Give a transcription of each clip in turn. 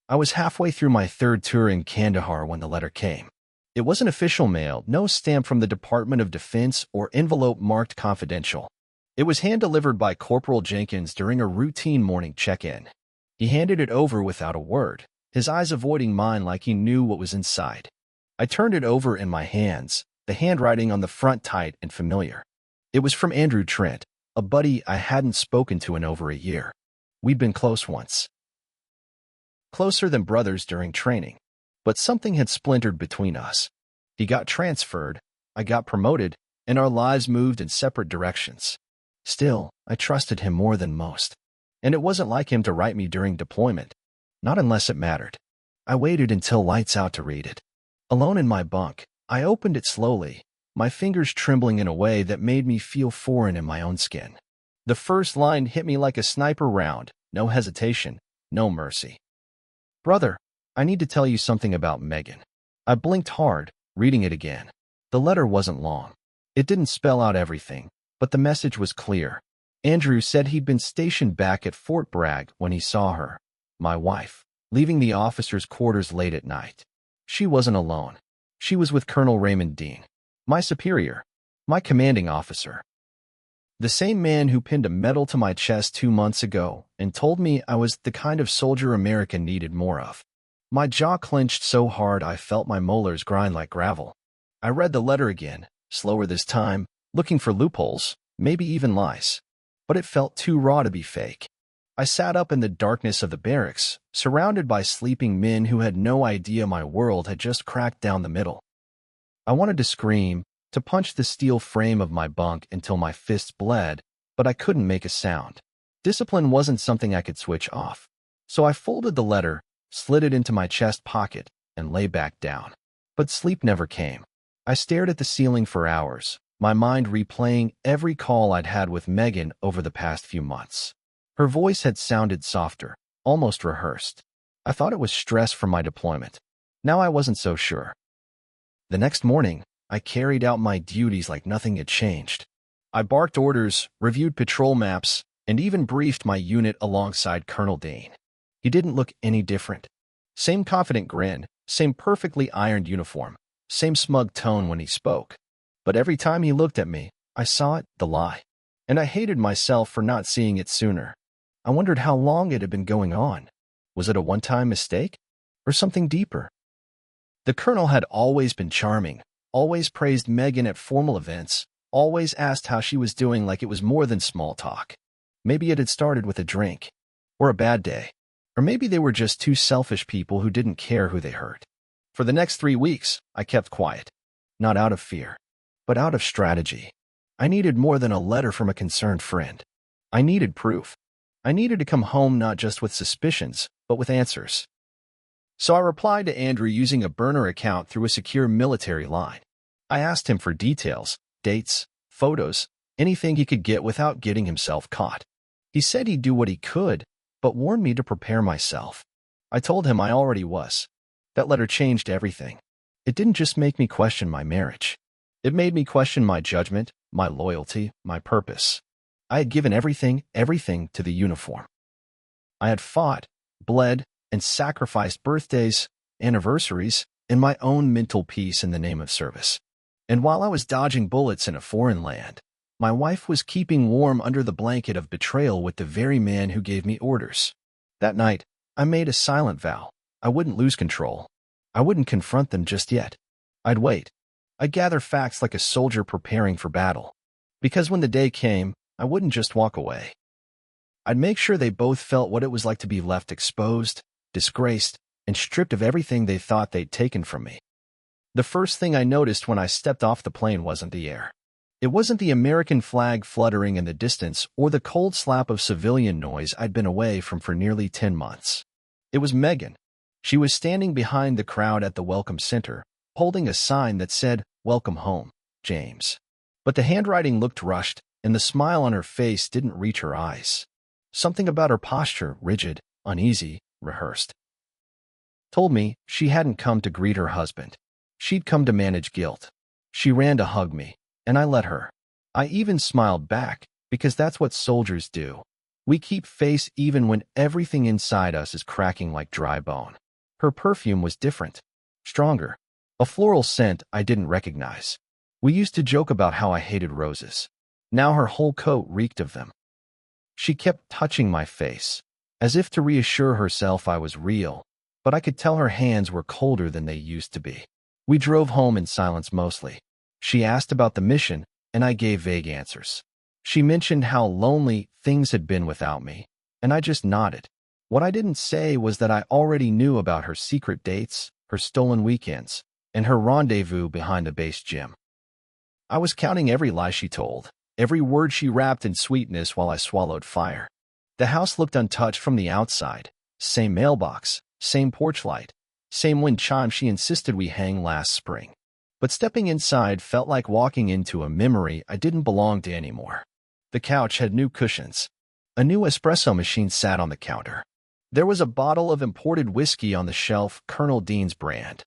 I was halfway through my third tour in Kandahar when the letter came. It wasn't official mail, no stamp from the Department of Defense or envelope marked confidential. It was hand-delivered by Corporal Jenkins during a routine morning check-in. He handed it over without a word, his eyes avoiding mine like he knew what was inside. I turned it over in my hands, the handwriting on the front tight and familiar. It was from Andrew Trent, a buddy I hadn't spoken to in over a year. We'd been close once. Closer than brothers during training. But something had splintered between us. He got transferred, I got promoted, and our lives moved in separate directions. Still, I trusted him more than most. And it wasn't like him to write me during deployment. Not unless it mattered. I waited until lights out to read it. Alone in my bunk, I opened it slowly, my fingers trembling in a way that made me feel foreign in my own skin. The first line hit me like a sniper round, no hesitation, no mercy. Brother, I need to tell you something about Megan. I blinked hard, reading it again. The letter wasn't long. It didn't spell out everything, but the message was clear. Andrew said he'd been stationed back at Fort Bragg when he saw her, my wife, leaving the officers' quarters late at night. She wasn't alone. She was with Colonel Raymond Dean, my superior, my commanding officer. The same man who pinned a medal to my chest 2 months ago and told me I was the kind of soldier America needed more of. My jaw clenched so hard I felt my molars grind like gravel. I read the letter again, slower this time, looking for loopholes, maybe even lies. But it felt too raw to be fake. I sat up in the darkness of the barracks, surrounded by sleeping men who had no idea my world had just cracked down the middle. I wanted to scream, to punch the steel frame of my bunk until my fists bled, but I couldn't make a sound. Discipline wasn't something I could switch off. So I folded the letter, slid it into my chest pocket, and lay back down. But sleep never came. I stared at the ceiling for hours, my mind replaying every call I'd had with Megan over the past few months. Her voice had sounded softer, almost rehearsed. I thought it was stress from my deployment. Now I wasn't so sure. The next morning, I carried out my duties like nothing had changed. I barked orders, reviewed patrol maps, and even briefed my unit alongside Colonel Dane. He didn't look any different. Same confident grin, same perfectly ironed uniform, same smug tone when he spoke. But every time he looked at me, I saw it, the lie. And I hated myself for not seeing it sooner. I wondered how long it had been going on. Was it a one-time mistake? Or something deeper? The colonel had always been charming, always praised Megan at formal events, always asked how she was doing like it was more than small talk. Maybe it had started with a drink. Or a bad day. Or maybe they were just two selfish people who didn't care who they hurt. For the next 3 weeks, I kept quiet. Not out of fear, but out of strategy. I needed more than a letter from a concerned friend. I needed proof. I needed to come home not just with suspicions, but with answers. So I replied to Andrew using a burner account through a secure military line. I asked him for details, dates, photos, anything he could get without getting himself caught. He said he'd do what he could, but warned me to prepare myself. I told him I already was. That letter changed everything. It didn't just make me question my marriage. It made me question my judgment, my loyalty, my purpose. I had given everything to the uniform. I had fought, bled, and sacrificed birthdays, anniversaries, and my own mental peace in the name of service. And while I was dodging bullets in a foreign land, my wife was keeping warm under the blanket of betrayal with the very man who gave me orders. That night, I made a silent vow. I wouldn't lose control. I wouldn't confront them just yet. I'd wait. I'd gather facts like a soldier preparing for battle. Because when the day came, I wouldn't just walk away. I'd make sure they both felt what it was like to be left exposed, disgraced, and stripped of everything they thought they'd taken from me. The first thing I noticed when I stepped off the plane wasn't the air. It wasn't the American flag fluttering in the distance or the cold slap of civilian noise I'd been away from for nearly 10 months. It was Megan. She was standing behind the crowd at the Welcome Center, holding a sign that said, "Welcome home, James." But the handwriting looked rushed, and the smile on her face didn't reach her eyes. Something about her posture, rigid, uneasy, rehearsed, told me she hadn't come to greet her husband. She'd come to manage guilt. She ran to hug me, and I let her. I even smiled back, because that's what soldiers do. We keep face even when everything inside us is cracking like dry bone. Her perfume was different, stronger, a floral scent I didn't recognize. We used to joke about how I hated roses. Now her whole coat reeked of them. She kept touching my face, as if to reassure herself I was real, but I could tell her hands were colder than they used to be. We drove home in silence mostly. She asked about the mission, and I gave vague answers. She mentioned how lonely things had been without me, and I just nodded. What I didn't say was that I already knew about her secret dates, her stolen weekends, and her rendezvous behind the base gym. I was counting every lie she told, every word she wrapped in sweetness while I swallowed fire. The house looked untouched from the outside. Same mailbox, same porch light, same wind chime she insisted we hang last spring. But stepping inside felt like walking into a memory I didn't belong to anymore. The couch had new cushions. A new espresso machine sat on the counter. There was a bottle of imported whiskey on the shelf, Colonel Dean's brand.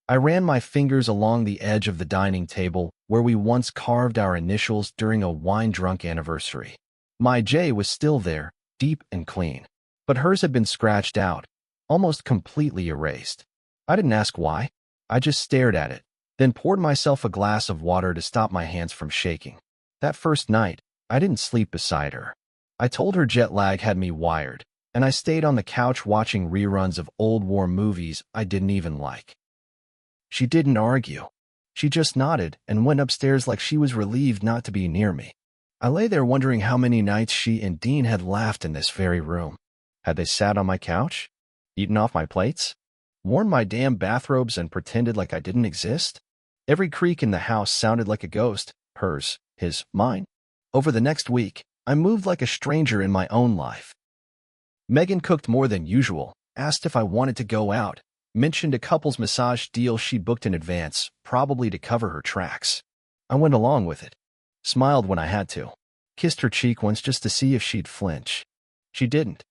I ran my fingers along the edge of the dining table where we once carved our initials during a wine-drunk anniversary. My J was still there, deep and clean, but hers had been scratched out, almost completely erased. I didn't ask why. I just stared at it, then poured myself a glass of water to stop my hands from shaking. That first night, I didn't sleep beside her. I told her jet lag had me wired, and I stayed on the couch watching reruns of old war movies I didn't even like. She didn't argue. She just nodded and went upstairs like she was relieved not to be near me. I lay there wondering how many nights she and Dean had laughed in this very room. Had they sat on my couch? Eaten off my plates? Worn my damn bathrobes and pretended like I didn't exist? Every creak in the house sounded like a ghost, hers, his, mine. Over the next week, I moved like a stranger in my own life. Megan cooked more than usual, asked if I wanted to go out, mentioned a couple's massage deal she booked in advance, probably to cover her tracks. I went along with it, smiled when I had to, kissed her cheek once just to see if she'd flinch. She didn't,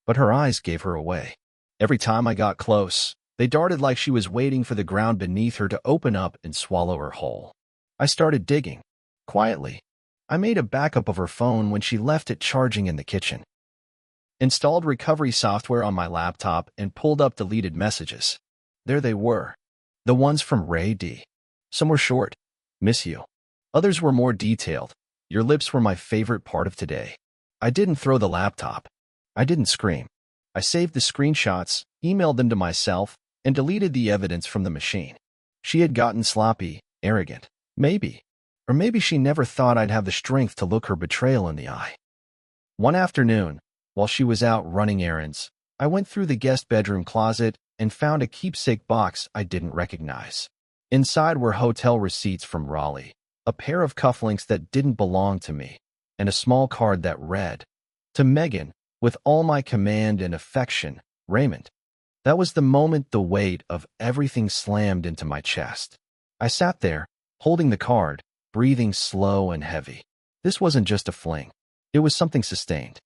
but her eyes gave her away. Every time I got close, they darted like she was waiting for the ground beneath her to open up and swallow her whole. I started digging, quietly. I made a backup of her phone when she left it charging in the kitchen. Installed recovery software on my laptop and pulled up deleted messages. There they were, the ones from Ray D. Some were short, miss you. Others were more detailed. Your lips were my favorite part of today. I didn't throw the laptop. I didn't scream. I saved the screenshots, emailed them to myself, and deleted the evidence from the machine. She had gotten sloppy, arrogant. Maybe. Or maybe she never thought I'd have the strength to look her betrayal in the eye. One afternoon, while she was out running errands, I went through the guest bedroom closet and found a keepsake box I didn't recognize. Inside were hotel receipts from Raleigh, a pair of cufflinks that didn't belong to me, and a small card that read, "To Megan, with all my command and affection, Raymond." That was the moment the weight of everything slammed into my chest. I sat there, holding the card, breathing slow and heavy. This wasn't just a fling. It was something sustained.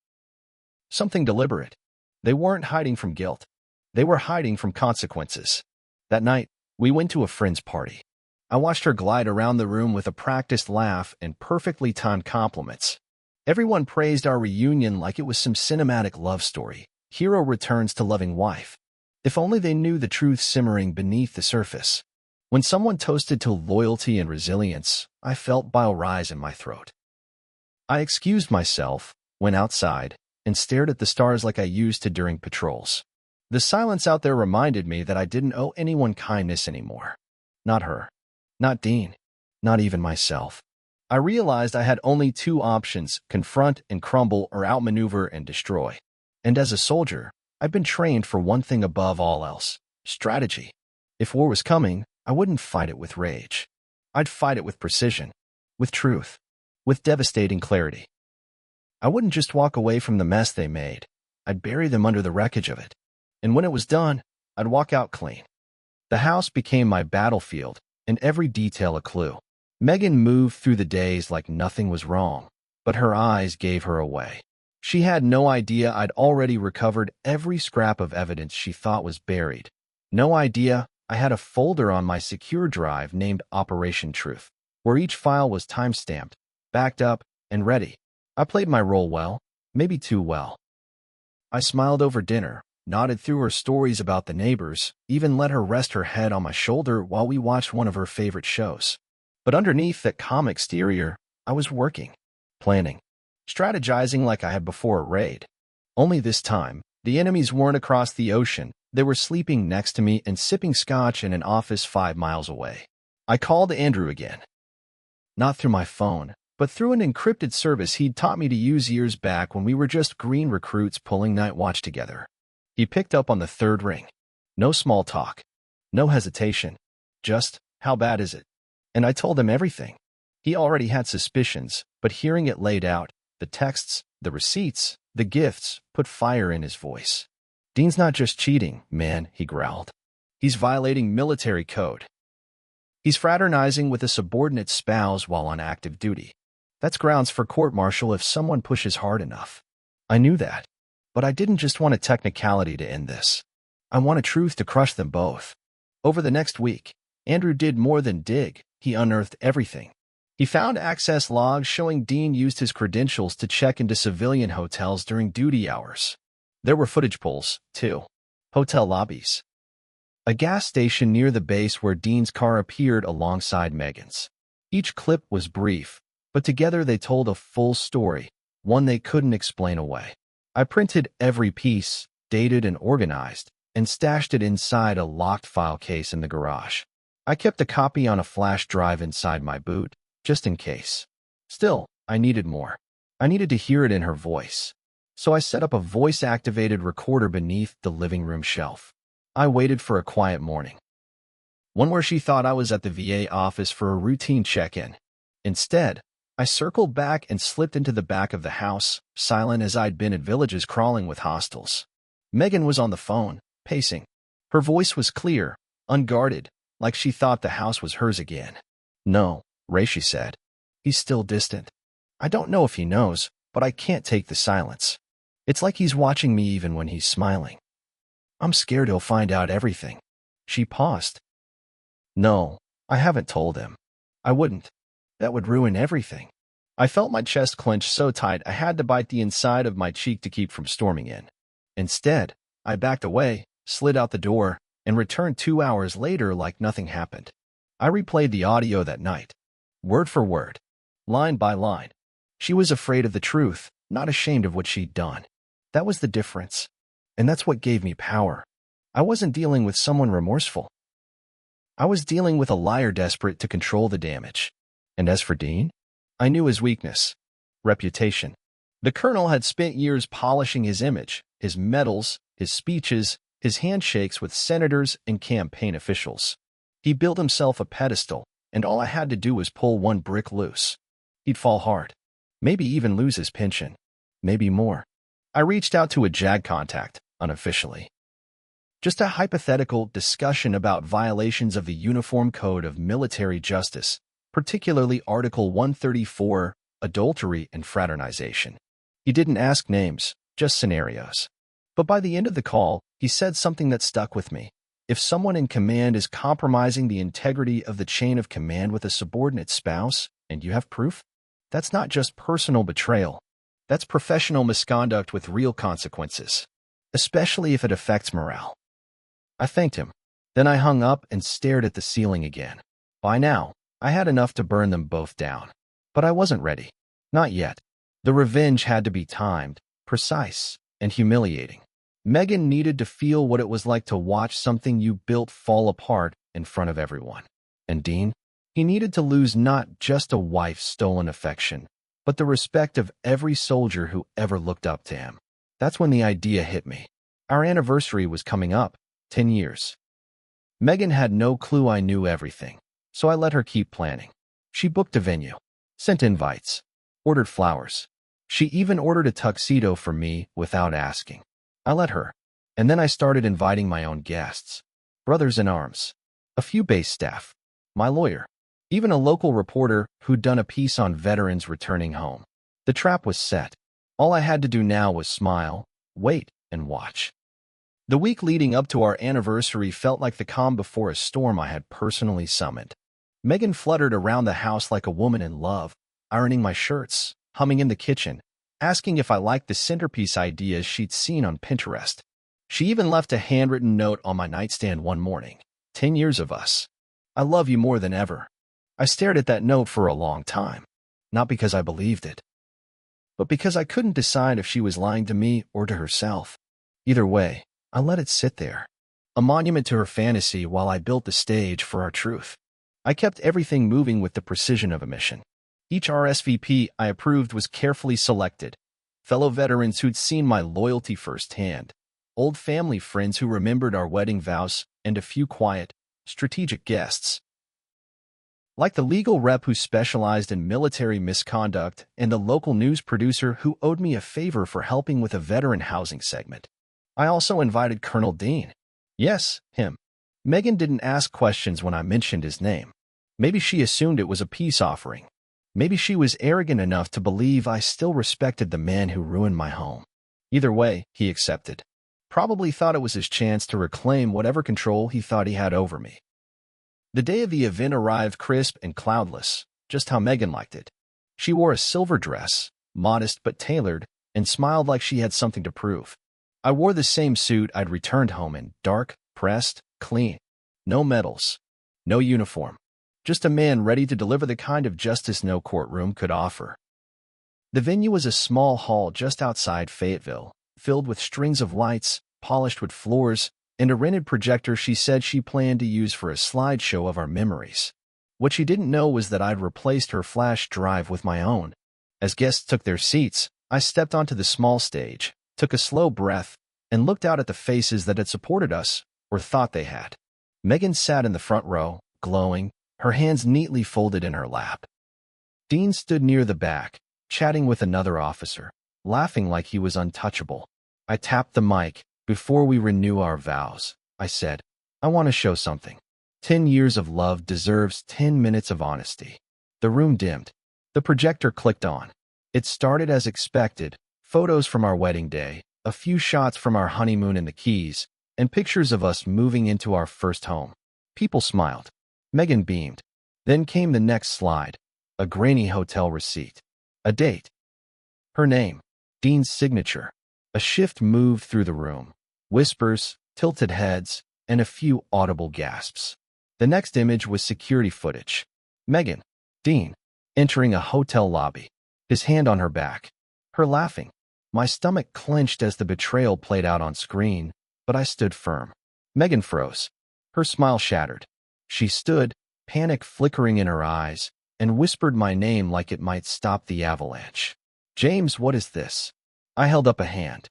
Something deliberate. They weren't hiding from guilt. They were hiding from consequences. That night, we went to a friend's party. I watched her glide around the room with a practiced laugh and perfectly timed compliments. Everyone praised our reunion like it was some cinematic love story. Hero returns to loving wife. If only they knew the truth simmering beneath the surface. When someone toasted to loyalty and resilience, I felt bile rise in my throat. I excused myself, went outside, and stared at the stars like I used to during patrols. The silence out there reminded me that I didn't owe anyone kindness anymore. Not her. Not Dean. Not even myself. I realized I had only two options: confront and crumble or outmaneuver and destroy. And as a soldier, I've been trained for one thing above all else: strategy. If war was coming, I wouldn't fight it with rage. I'd fight it with precision, with truth, with devastating clarity. I wouldn't just walk away from the mess they made. I'd bury them under the wreckage of it. And when it was done, I'd walk out clean. The house became my battlefield, and every detail a clue. Megan moved through the days like nothing was wrong, but her eyes gave her away. She had no idea I'd already recovered every scrap of evidence she thought was buried. No idea I had a folder on my secure drive named Operation Truth, where each file was timestamped, backed up, and ready. I played my role well, maybe too well. I smiled over dinner, nodded through her stories about the neighbors, even let her rest her head on my shoulder while we watched one of her favorite shows. But underneath that calm exterior, I was working, planning, strategizing like I had before a raid. Only this time, the enemies weren't across the ocean. They were sleeping next to me and sipping scotch in an office 5 miles away. I called Andrew again. Not through my phone, but through an encrypted service he'd taught me to use years back when we were just green recruits pulling night watch together. He picked up on the third ring. No small talk. No hesitation. Just, how bad is it? And I told him everything. He already had suspicions, but hearing it laid out, the texts, the receipts, the gifts, put fire in his voice. Dean's not just cheating, man, he growled. He's violating military code. He's fraternizing with a subordinate spouse while on active duty. That's grounds for court-martial if someone pushes hard enough. I knew that. But I didn't just want a technicality to end this. I wanted truth to crush them both. Over the next week, Andrew did more than dig. He unearthed everything. He found access logs showing Dean used his credentials to check into civilian hotels during duty hours. There were footage pulls, too. Hotel lobbies. A gas station near the base where Dean's car appeared alongside Megan's. Each clip was brief, but together they told a full story, one they couldn't explain away. I printed every piece, dated and organized, and stashed it inside a locked file case in the garage. I kept a copy on a flash drive inside my boot, just in case. Still, I needed more. I needed to hear it in her voice. So I set up a voice-activated recorder beneath the living room shelf. I waited for a quiet morning. One where she thought I was at the VA office for a routine check-in. Instead, I circled back and slipped into the back of the house, silent as I'd been at villages crawling with hostiles. Megan was on the phone, pacing. Her voice was clear, unguarded, like she thought the house was hers again. "No, Ray," she said. "He's still distant. I don't know if he knows, but I can't take the silence. It's like he's watching me even when he's smiling. I'm scared he'll find out everything." She paused. "No, I haven't told him. I wouldn't. That would ruin everything." I felt my chest clench so tight I had to bite the inside of my cheek to keep from storming in. Instead, I backed away, slid out the door, and returned 2 hours later like nothing happened. I replayed the audio that night, word for word, line by line. She was afraid of the truth, not ashamed of what she'd done. That was the difference. And that's what gave me power. I wasn't dealing with someone remorseful. I was dealing with a liar desperate to control the damage. And as for Dean, I knew his weakness. Reputation. The colonel had spent years polishing his image, his medals, his speeches, his handshakes with senators and campaign officials. He built himself a pedestal, and all I had to do was pull one brick loose. He'd fall hard. Maybe even lose his pension. Maybe more. I reached out to a JAG contact, unofficially. Just a hypothetical discussion about violations of the Uniform Code of Military Justice, particularly Article 134, adultery and fraternization. He didn't ask names, just scenarios. But by the end of the call, he said something that stuck with me. If someone in command is compromising the integrity of the chain of command with a subordinate spouse, and you have proof, that's not just personal betrayal. That's professional misconduct with real consequences, especially if it affects morale. I thanked him. Then I hung up and stared at the ceiling again. By now, I had enough to burn them both down. But I wasn't ready. Not yet. The revenge had to be timed, precise, and humiliating. Megan needed to feel what it was like to watch something you built fall apart in front of everyone. And Dean? He needed to lose not just a wife's stolen affection, but the respect of every soldier who ever looked up to him. That's when the idea hit me. Our anniversary was coming up, 10 years. Megan had no clue I knew everything, so I let her keep planning. She booked a venue, sent invites, ordered flowers. She even ordered a tuxedo for me without asking. I let her, and then I started inviting my own guests, brothers in arms, a few base staff, my lawyer, even a local reporter who'd done a piece on veterans returning home. The trap was set. All I had to do now was smile, wait, and watch. The week leading up to our anniversary felt like the calm before a storm I had personally summoned. Megan fluttered around the house like a woman in love, ironing my shirts, humming in the kitchen, asking if I liked the centerpiece ideas she'd seen on Pinterest. She even left a handwritten note on my nightstand one morning. 10 years of us. I love you more than ever. I stared at that note for a long time, not because I believed it, but because I couldn't decide if she was lying to me or to herself. Either way, I let it sit there, a monument to her fantasy while I built the stage for our truth. I kept everything moving with the precision of a mission. Each RSVP I approved was carefully selected. Fellow veterans who'd seen my loyalty firsthand, old family friends who remembered our wedding vows, and a few quiet, strategic guests, like the legal rep who specialized in military misconduct and the local news producer who owed me a favor for helping with a veteran housing segment. I also invited Colonel Dean. Yes, him. Megan didn't ask questions when I mentioned his name. Maybe she assumed it was a peace offering. Maybe she was arrogant enough to believe I still respected the man who ruined my home. Either way, he accepted. Probably thought it was his chance to reclaim whatever control he thought he had over me. The day of the event arrived crisp and cloudless, just how Megan liked it. She wore a silver dress, modest but tailored, and smiled like she had something to prove. I wore the same suit I'd returned home in, dark, pressed, clean. No medals, no uniform. Just a man ready to deliver the kind of justice no courtroom could offer. The venue was a small hall just outside Fayetteville, filled with strings of lights, polished wood floors, and a rented projector she said she planned to use for a slideshow of our memories. What she didn't know was that I'd replaced her flash drive with my own. As guests took their seats, I stepped onto the small stage, took a slow breath, and looked out at the faces that had supported us, or thought they had. Megan sat in the front row, glowing, her hands neatly folded in her lap. Dean stood near the back, chatting with another officer, laughing like he was untouchable. I tapped the mic. Before we renew our vows, I said, I want to show something. 10 years of love deserves 10 minutes of honesty. The room dimmed. The projector clicked on. It started as expected, photos from our wedding day, a few shots from our honeymoon in the Keys, and pictures of us moving into our first home. People smiled. Megan beamed. Then came the next slide, a grainy hotel receipt. A date. Her name. Dean's signature. A shift moved through the room. Whispers, tilted heads, and a few audible gasps. The next image was security footage. Megan, Dean, entering a hotel lobby, his hand on her back, her laughing. My stomach clenched as the betrayal played out on screen, but I stood firm. Megan froze. Her smile shattered. She stood, panic flickering in her eyes, and whispered my name like it might stop the avalanche. James, what is this? I held up a hand.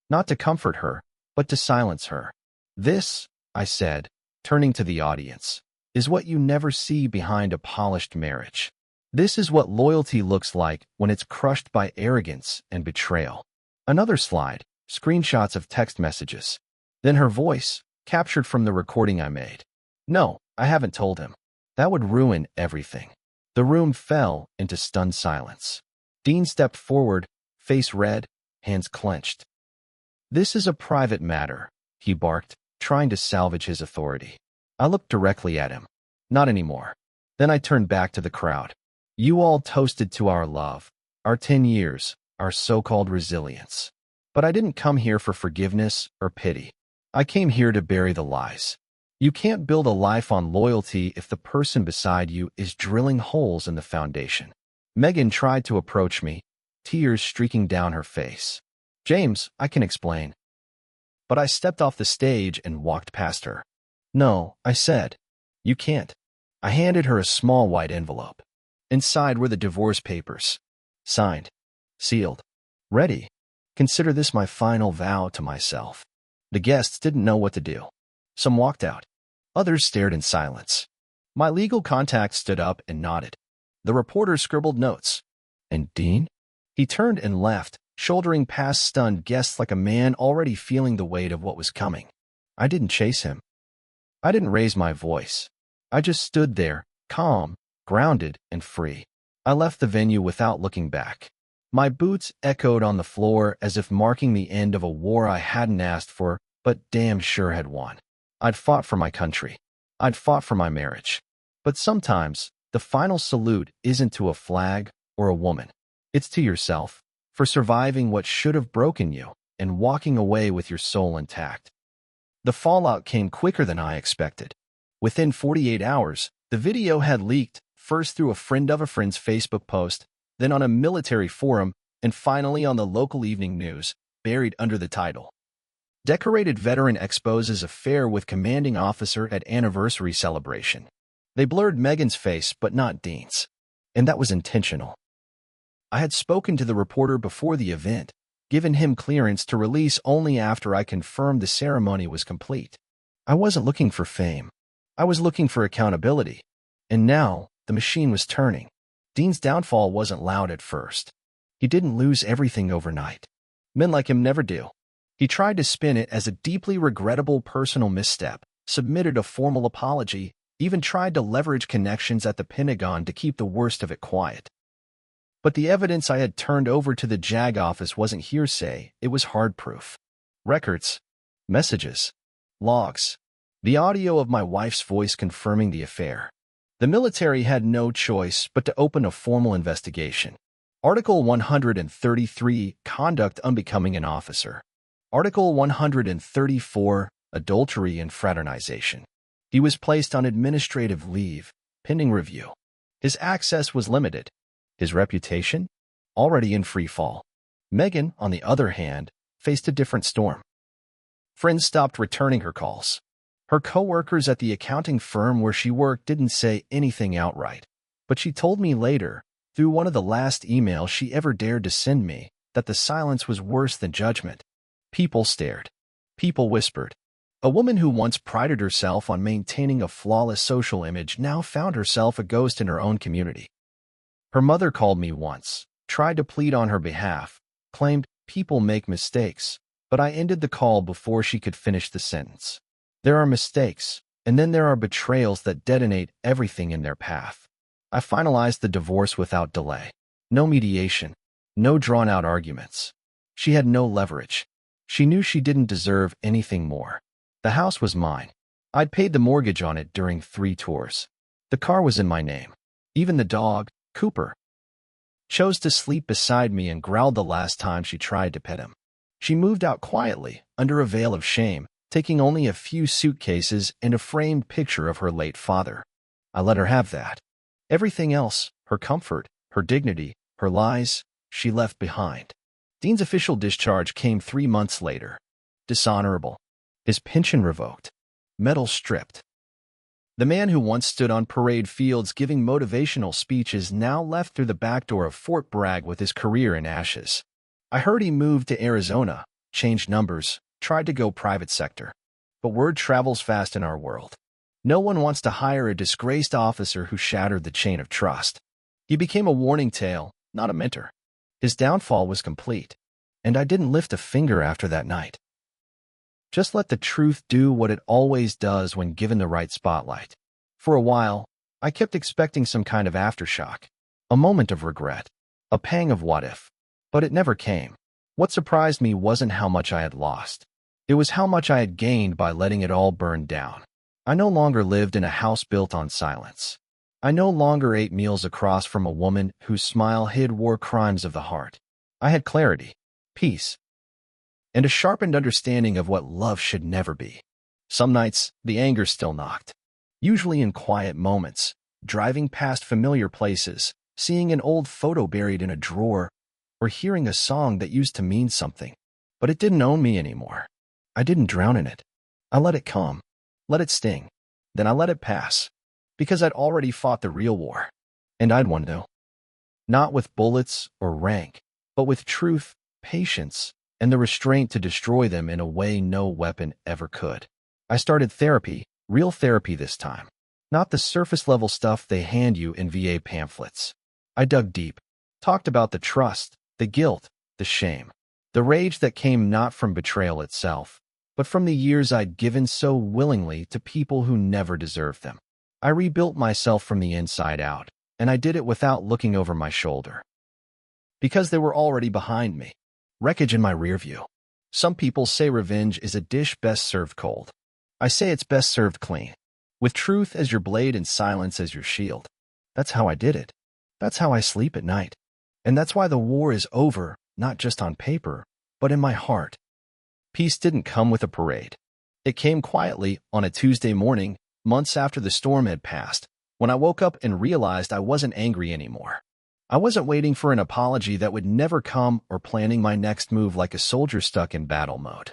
Not to comfort her, but to silence her. This, I said, turning to the audience, is what you never see behind a polished marriage. This is what loyalty looks like when it's crushed by arrogance and betrayal. Another slide, screenshots of text messages. Then her voice, captured from the recording I made. No, I haven't told him. That would ruin everything. The room fell into stunned silence. Dean stepped forward, face red, hands clenched. This is a private matter, he barked, trying to salvage his authority. I looked directly at him. Not anymore. Then I turned back to the crowd. You all toasted to our love, our 10 years, our so-called resilience. But I didn't come here for forgiveness or pity. I came here to bury the lies. You can't build a life on loyalty if the person beside you is drilling holes in the foundation. Megan tried to approach me, tears streaking down her face. James, I can explain. But I stepped off the stage and walked past her. No, I said. You can't. I handed her a small white envelope. Inside were the divorce papers. Signed. Sealed. Ready. Consider this my final vow to myself. The guests didn't know what to do. Some walked out. Others stared in silence. My legal contact stood up and nodded. The reporter scribbled notes. And Dean? He turned and left, shouldering past stunned guests like a man already feeling the weight of what was coming. I didn't chase him. I didn't raise my voice. I just stood there, calm, grounded, and free. I left the venue without looking back. My boots echoed on the floor as if marking the end of a war I hadn't asked for, but damn sure had won. I'd fought for my country. I'd fought for my marriage. But sometimes, the final salute isn't to a flag or a woman. It's to yourself. for surviving what should have broken you and walking away with your soul intact. The fallout came quicker than I expected. Within 48 hours, the video had leaked, first through a friend of a friend's Facebook post, then on a military forum, and finally on the local evening news, buried under the title, "Decorated Veteran Exposes Affair with Commanding Officer at Anniversary Celebration." They blurred Megan's face, but not Dean's. And that was intentional. I had spoken to the reporter before the event, given him clearance to release only after I confirmed the ceremony was complete. I wasn't looking for fame. I was looking for accountability. And now, the machine was turning. Dean's downfall wasn't loud at first. He didn't lose everything overnight. Men like him never do. He tried to spin it as a deeply regrettable personal misstep, submitted a formal apology, even tried to leverage connections at the Pentagon to keep the worst of it quiet. But the evidence I had turned over to the JAG office wasn't hearsay, it was hard proof. Records, messages, logs, the audio of my wife's voice confirming the affair. The military had no choice but to open a formal investigation. Article 133, Conduct Unbecoming an Officer. Article 134, Adultery and Fraternization. He was placed on administrative leave, pending review. His access was limited. His reputation? Already in free fall. Megan, on the other hand, faced a different storm. Friends stopped returning her calls. Her coworkers at the accounting firm where she worked didn't say anything outright, but she told me later, through one of the last emails she ever dared to send me, that the silence was worse than judgment. People stared. People whispered. A woman who once prided herself on maintaining a flawless social image now found herself a ghost in her own community. Her mother called me once, tried to plead on her behalf, claimed people make mistakes, but I ended the call before she could finish the sentence. There are mistakes, and then there are betrayals that detonate everything in their path. I finalized the divorce without delay. No mediation, no drawn-out arguments. She had no leverage. She knew she didn't deserve anything more. The house was mine. I'd paid the mortgage on it during 3 tours. The car was in my name. Even the dog, Cooper, chose to sleep beside me and growled the last time she tried to pet him. She moved out quietly, under a veil of shame, taking only a few suitcases and a framed picture of her late father. I let her have that. Everything else, her comfort, her dignity, her lies, she left behind. Dean's official discharge came 3 months later. Dishonorable. His pension revoked. Medal stripped. The man who once stood on parade fields giving motivational speeches now left through the back door of Fort Bragg with his career in ashes. I heard he moved to Arizona, changed numbers, tried to go private sector. But word travels fast in our world. No one wants to hire a disgraced officer who shattered the chain of trust. He became a warning tale, not a mentor. His downfall was complete, and I didn't lift a finger after that night. Just let the truth do what it always does when given the right spotlight. For a while, I kept expecting some kind of aftershock, a moment of regret, a pang of what if. But it never came. What surprised me wasn't how much I had lost. It was how much I had gained by letting it all burn down. I no longer lived in a house built on silence. I no longer ate meals across from a woman whose smile hid war crimes of the heart. I had clarity, peace, and a sharpened understanding of what love should never be. Some nights, the anger still knocked. Usually in quiet moments, driving past familiar places, seeing an old photo buried in a drawer, or hearing a song that used to mean something. But it didn't own me anymore. I didn't drown in it. I let it come, let it sting. Then I let it pass, because I'd already fought the real war. And I'd won to. Not with bullets or rank, but with truth, patience, and the restraint to destroy them in a way no weapon ever could. I started therapy, real therapy this time. Not the surface-level stuff they hand you in VA pamphlets. I dug deep, talked about the trust, the guilt, the shame, the rage that came not from betrayal itself, but from the years I'd given so willingly to people who never deserved them. I rebuilt myself from the inside out, and I did it without looking over my shoulder. Because they were already behind me. Wreckage in my rear view. Some people say revenge is a dish best served cold. I say it's best served clean, with truth as your blade and silence as your shield. That's how I did it. That's how I sleep at night. And that's why the war is over, not just on paper, but in my heart. Peace didn't come with a parade. It came quietly on a Tuesday morning, months after the storm had passed, when I woke up and realized I wasn't angry anymore. I wasn't waiting for an apology that would never come or planning my next move like a soldier stuck in battle mode.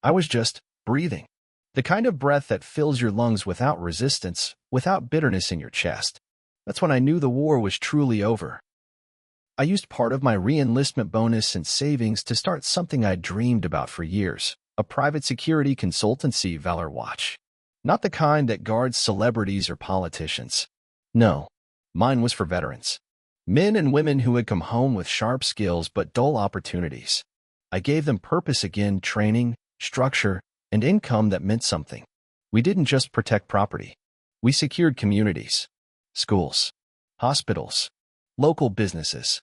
I was just breathing. The kind of breath that fills your lungs without resistance, without bitterness in your chest. That's when I knew the war was truly over. I used part of my re-enlistment bonus and savings to start something I'd dreamed about for years, a private security consultancy, Valor Watch. Not the kind that guards celebrities or politicians. No, mine was for veterans. Men and women who had come home with sharp skills but dull opportunities. I gave them purpose again, training, structure, and income that meant something. We didn't just protect property. We secured communities, schools, hospitals, local businesses.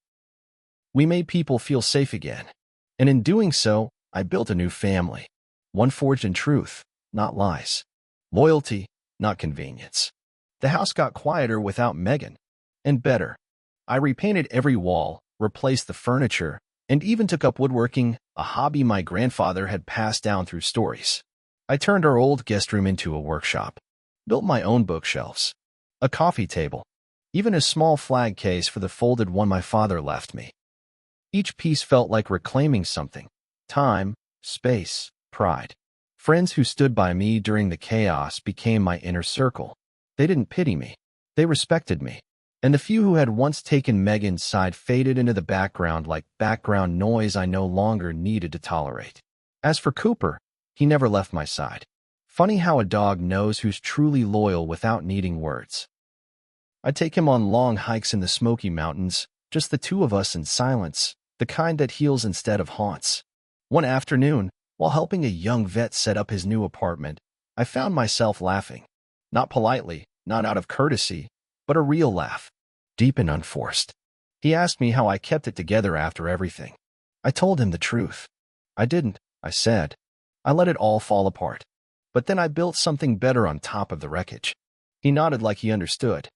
We made people feel safe again. And in doing so, I built a new family. One forged in truth, not lies. Loyalty, not convenience. The house got quieter without Megan. And better. I repainted every wall, replaced the furniture, and even took up woodworking, a hobby my grandfather had passed down through stories. I turned our old guest room into a workshop. Built my own bookshelves. A coffee table. Even a small flag case for the folded one my father left me. Each piece felt like reclaiming something. Time, space, pride. Friends who stood by me during the chaos became my inner circle. They didn't pity me. They respected me. And the few who had once taken Megan's side faded into the background like background noise I no longer needed to tolerate. As for Cooper, he never left my side. Funny how a dog knows who's truly loyal without needing words. I'd take him on long hikes in the Smoky Mountains, just the two of us in silence, the kind that heals instead of haunts. One afternoon, while helping a young vet set up his new apartment, I found myself laughing. Not politely, not out of courtesy, but a real laugh, deep and unforced. He asked me how I kept it together after everything. I told him the truth. I didn't, I said. I let it all fall apart. But then I built something better on top of the wreckage. He nodded like he understood.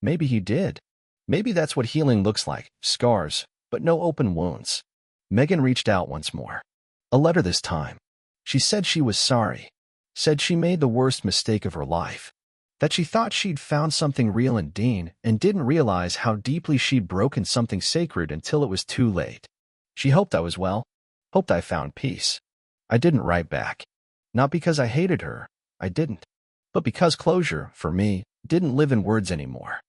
Maybe he did. Maybe that's what healing looks like, scars, but no open wounds. Megan reached out once more. A letter this time. She said she was sorry. Said she made the worst mistake of her life. That she thought she'd found something real in Dean and didn't realize how deeply she'd broken something sacred until it was too late. She hoped I was well. Hoped I found peace. I didn't write back. Not because I hated her. I didn't. But because closure, for me, didn't live in words anymore.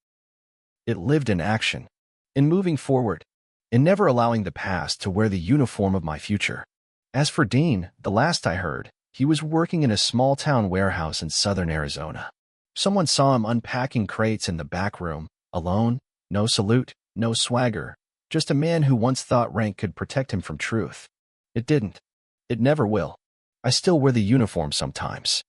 It lived in action, in moving forward, in never allowing the past to wear the uniform of my future. As for Dean, the last I heard, he was working in a small-town warehouse in southern Arizona. Someone saw him unpacking crates in the back room, alone, no salute, no swagger, just a man who once thought rank could protect him from truth. It didn't. It never will. I still wear the uniform sometimes.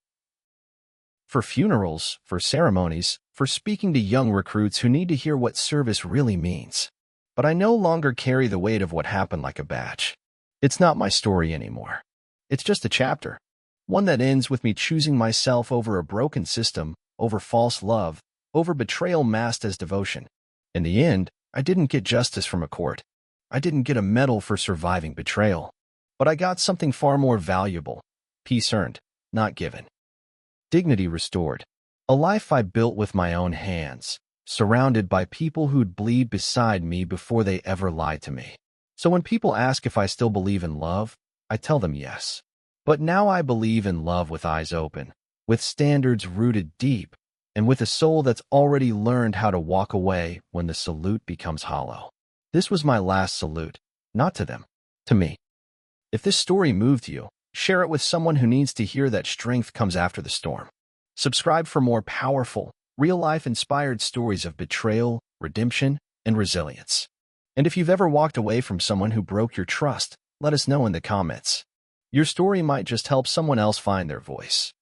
For funerals, for ceremonies, for speaking to young recruits who need to hear what service really means. But I no longer carry the weight of what happened like a badge. It's not my story anymore. It's just a chapter. One that ends with me choosing myself over a broken system, over false love, over betrayal masked as devotion. In the end, I didn't get justice from a court. I didn't get a medal for surviving betrayal. But I got something far more valuable. Peace earned, not given. Dignity restored. A life I built with my own hands, surrounded by people who'd bleed beside me before they ever lied to me. So when people ask if I still believe in love, I tell them yes. But now I believe in love with eyes open, with standards rooted deep, and with a soul that's already learned how to walk away when the salute becomes hollow. This was my last salute, not to them, to me. If this story moved you, share it with someone who needs to hear that strength comes after the storm. Subscribe for more powerful, real-life inspired stories of betrayal, redemption, and resilience. And if you've ever walked away from someone who broke your trust, let us know in the comments. Your story might just help someone else find their voice.